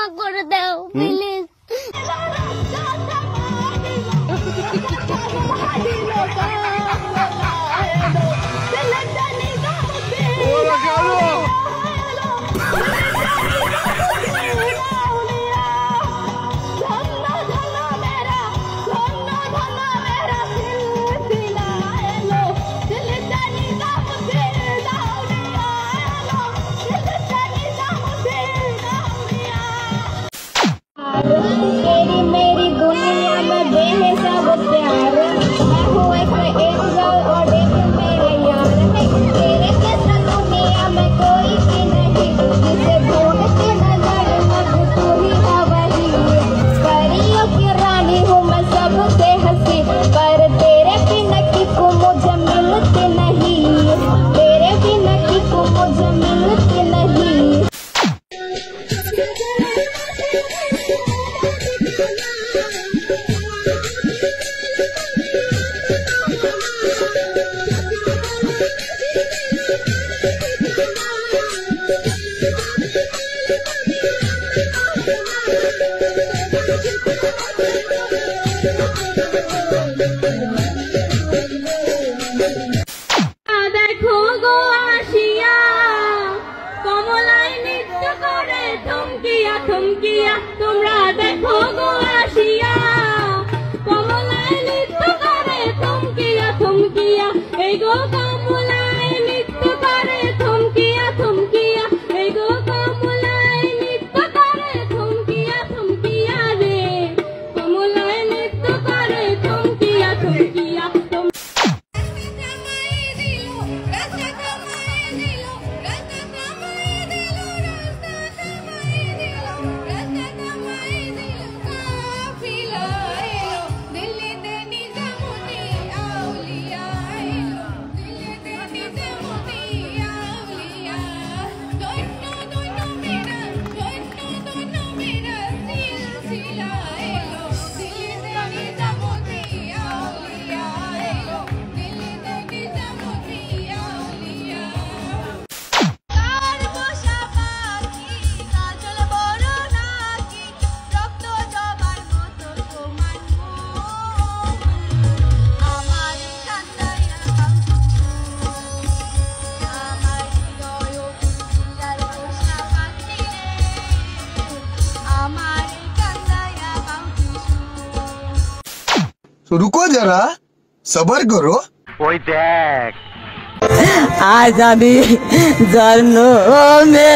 ক্ষমা করে দাও প্লিজ। দেখো গো আসিয়া কমলায় নৃত্য করে থমকিয়া থমকিয়া, তোমরা দেখো গো আসিয়া কমলায় নৃত্য করে থমকিয়া থমকিয়া, এই গো কমলায় নৃত্য করে থমকিয়া থমকিয়া, এই গো কমলায় নৃত্য করে থমকিয়া থমকিয়া রে, কমলায় নৃত্য করে থমকিয়া থমকিয়া। तो रुको जरा, सबर करो। ওই দেখ আজ আমি জন্মে